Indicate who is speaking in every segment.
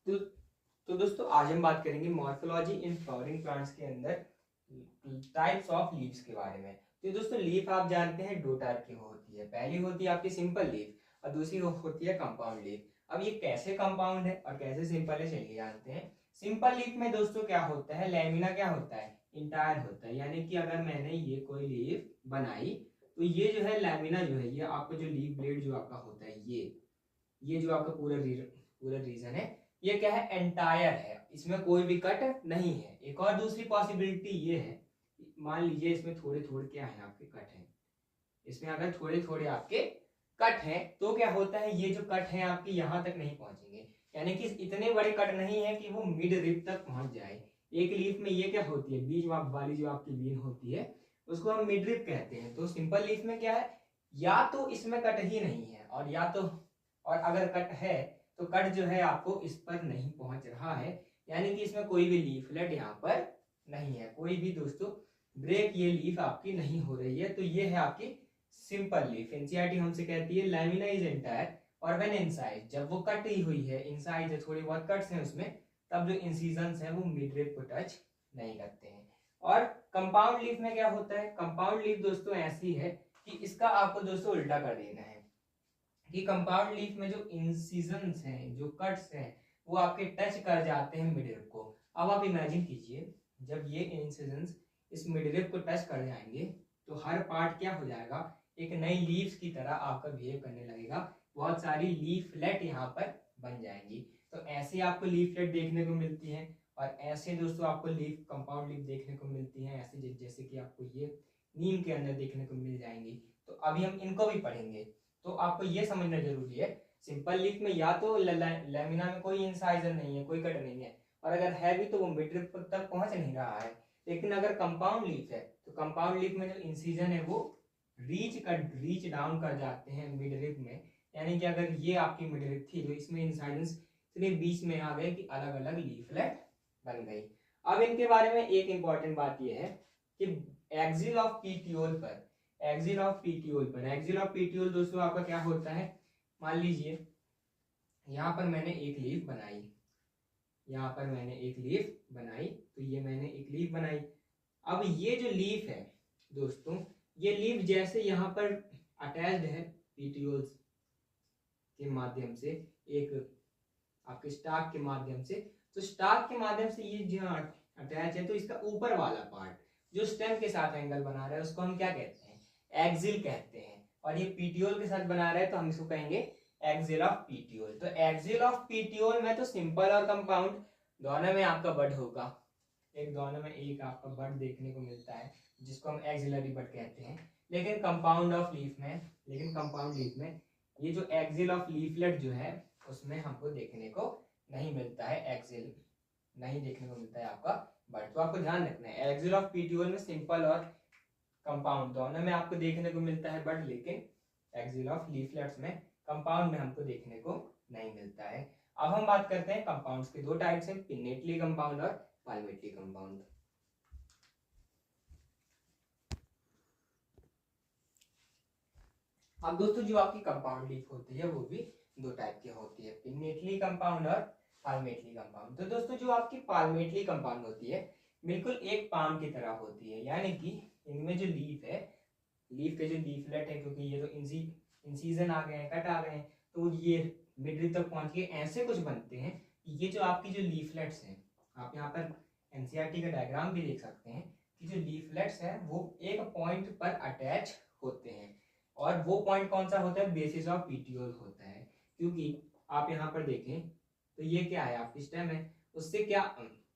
Speaker 1: तो तो दोस्तों आज हम बात करेंगे मॉर्फोलॉजी इन फ्लावरिंग प्लांट्स के अंदर टाइप्स ऑफ लीव्स के बारे में। तो दोस्तों लीफ आप जानते हैं दो टाइप की होती है। पहली होती है आपकी सिंपल लीफ और दूसरी होती है कंपाउंड लीफ। अब ये कैसे कंपाउंड है और कैसे सिंपल है चलिए जानते हैं। सिंपल लीफ में दोस्तों क्या होता है, लैमिना क्या होता है, इंटायर होता है। यानी कि अगर मैंने ये कोई लीफ बनाई तो ये जो है लैमिना जो है, ये आपका जो लीफ ब्लेड जो आपका होता है, ये जो आपका पूरा रीजन है, ये क्या है, एंटायर है, इसमें कोई भी कट नहीं है। एक और दूसरी पॉसिबिलिटी ये है, मान लीजिए इसमें थोड़े थोड़े क्या है आपके कट हैं, इसमें अगर थोड़े थोड़े आपके कट हैं तो क्या होता है, ये जो कट हैं आपके यहाँ तक नहीं पहुंचेंगे। यानी कि इतने बड़े कट नहीं है कि वो मिड रिब तक पहुंच जाए। एक लीफ में ये क्या होती है, बीच वाली जो आपकी बीन होती है उसको हम मिड रिब कहते हैं। तो सिंपल लीफ में क्या है, या तो इसमें कट ही नहीं है और या तो, और अगर कट है तो कट जो है आपको इस पर नहीं पहुंच रहा है। यानी कि इसमें कोई भी लीफलेट यहाँ पर नहीं है, कोई भी दोस्तों ब्रेक ये लीफ आपकी नहीं हो रही है। तो ये है आपकी सिंपल लीफ। एनसीईआरटी हमसे कहती है लैमिना इज एंटायर और व्हेन इनसाइज, जब वो कट ही हुई है, इनसाइज थोड़ी बहुत कट्स हैं उसमें, तब जो इंसिजन्स हैं वो मिड रिब को टच नहीं करते हैं। और कंपाउंड लीफ में क्या होता है, कंपाउंड लीफ दोस्तों ऐसी है कि इसका आपको दोस्तों उल्टा कर देना है कि कंपाउंड लीफ में जो इंसिजन्स हैं, जो कट्स हैं, वो आपके टच कर जाते हैं मिड रिब को। अब आप इमेजिन कीजिए, जब ये इंसिजन्स इस मिड रिब को टच कर जाएंगे तो हर पार्ट क्या हो जाएगा, एक नई लीव्स की तरह आपका बिहेव करने लगेगा। बहुत सारी लीफलेट यहाँ पर बन जाएंगी। तो ऐसे आपको लीफलेट देखने को मिलती है और ऐसे दोस्तों आपको लीफ, कंपाउंड लीफ देखने को मिलती है, ऐसे जैसे कि आपको ये नीम के अंदर देखने को मिल जाएंगी। तो अभी हम इनको भी पढ़ेंगे। तो आपको ये समझना जरूरी है, सिंपल लीफ में या तो लैमिना में कोई इंसाइजर नहीं है, कोई कट नहीं है, और अगर है भी तो वो मिड रिब तक पहुंच नहीं रहा है। लेकिन अगर कंपाउंड लीफ है तो कंपाउंड लीफ में जो इंसिजन है वो रीच डाउन कर जाते हैं मिड रिब में। यानी कि अगर ये आपकी मिड रिब थी तो इसमें इंसाइजन्स सिर्फ बीच में आ गए कि अलग अलग लीफलेट बन गई। अब इनके बारे में एक इंपॉर्टेंट बात यह है कि एक्सिल ऑफ पीटियोल पर, एक्सिल ऑफ पीटियोल पर, एक्सिल ऑफ पीटियोल दोस्तों आपका क्या होता है, मान लीजिए यहाँ पर मैंने एक लीफ बनाई, यहाँ पर मैंने एक लीफ बनाई, तो ये मैंने एक लीफ बनाई। अब ये जो लीफ है दोस्तों, ये लीफ जैसे यहाँ पर अटैच्ड है पीटियोल्स के माध्यम से, एक आपके स्टाक के माध्यम से, तो स्टाक के माध्यम से ये जो अटैच है, तो इसका ऊपर वाला पार्ट जो स्टेम के साथ एंगल बना रहा है उसको हम क्या कहते हैं, एक्सिल कहते हैं। और ये पीटियोल के साथ बना रहा है तो हम इसको कहेंगे एक्सिल ऑफ पीटियोल। तो एक्सिल ऑफ पीटियोल में तो सिंपल और कंपाउंड दोनों में आपका बड होगा, एक दोनों में एक आपका बड देखने को मिलता है जिसको हम एक्सिलरी बड कहते हैं। लेकिन कंपाउंड लीफ में ये जो एक्सिल ऑफ लीफलेट जो है उसमें हमको देखने को नहीं मिलता है, एक्सिल नहीं देखने को मिलता है आपका बट। तो आपको ध्यान रखना है एक्सिल ऑफ पीटियोल में सिंपल और कंपाउंड दोनों में आपको देखने को मिलता है बट, लेकिन एक्सिल ऑफ लीफलेट्स में, कंपाउंड में हमको देखने को नहीं मिलता है। अब हम बात करते हैं कंपाउंड्स के दो टाइप्स हैं, पिन्नेटली कंपाउंड और पाल्मेटली कंपाउंड। अब दोस्तों जो आपकी कंपाउंड लीफ होती है वो भी दो टाइप की होती है, पिन्नेटली कंपाउंड और पाल्मेटली कंपाउंड। तो दोस्तों जो आपकी पाल्मेटली कंपाउंड होती है बिल्कुल एक पाम की तरह होती है। यानी कि इनमें जो लीफ है, लीफ के जो लीफलेट है, क्योंकि ये तो इंसीजन आ गए हैं, कट आ गए हैं, तो ये मिड तक पहुंच के ऐसे कुछ बनते हैं। ये जो आपकी जो लीफलेट्स हैं, आप यहाँ पर एनसीईआरटी का डायग्राम भी देख सकते हैं कि जो लीफलेट्स हैं वो एक पॉइंट पर अटैच होते हैं, और वो पॉइंट कौन सा होता है, बेसिस ऑफ पीटियोल होता है। क्योंकि आप यहाँ पर देखें तो ये क्या है, आपकी स्टेम है, उससे क्या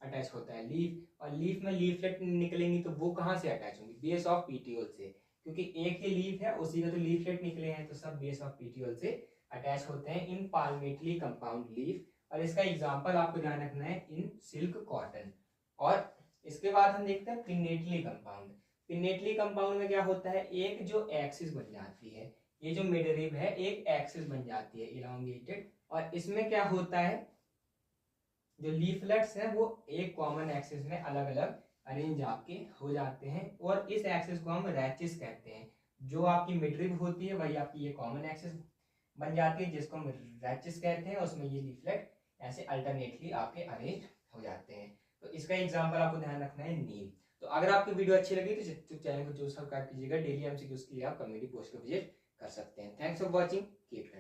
Speaker 1: अटैच होता है, लीफ, और लीफ में लीफलेट निकलेंगी तो वो कहाँ से अटैच होंगी, बेस ऑफ पीटियोल से। क्योंकि एक ही लीफ है उसी का तो लीफलेट निकले हैं, तो सब बेस ऑफ पीटियोल से अटैच होते हैं इन पाल्मेटली कंपाउंड लीफ। और इसका एग्जांपल आपको ध्यान रखना है इन सिल्क कॉटन। और इसके बाद हम देखते हैं पिन्नेटली कंपाउंड। पिन्नेटली कंपाउंड में क्या होता है, एक जो एक्सिस बन जाती है, ये जो मिड रिब है एक एक्सिस बन जाती है इलांगेटेड, और इसमें क्या होता है, जो लीफलेट्स हैं वो एक कॉमन एक्सिस में अलग अलग अरेंज आपके हो जाते हैं, और इस एक्सिस को हम रैचिस कहते हैं। जो आपकी मिड रिब होती है वही आपकी ये कॉमन एक्सिस बन जाती है जिसको हम रैचिस कहते हैं, उसमें ये लीफलेट ऐसे अल्टरनेटली आपके अरेंज हो जाते हैं। तो इसका एग्जाम्पल आपको ध्यान रखना है नीम। तो अगर आपकी वीडियो अच्छी लगी तो चैनल को जो सब्सक्राइब कीजिएगा, डेली एमसीक्यूज के लिए आप कम्युनिटी पोस्ट को विजिट कर सकते हैं। Thanks for watching, keep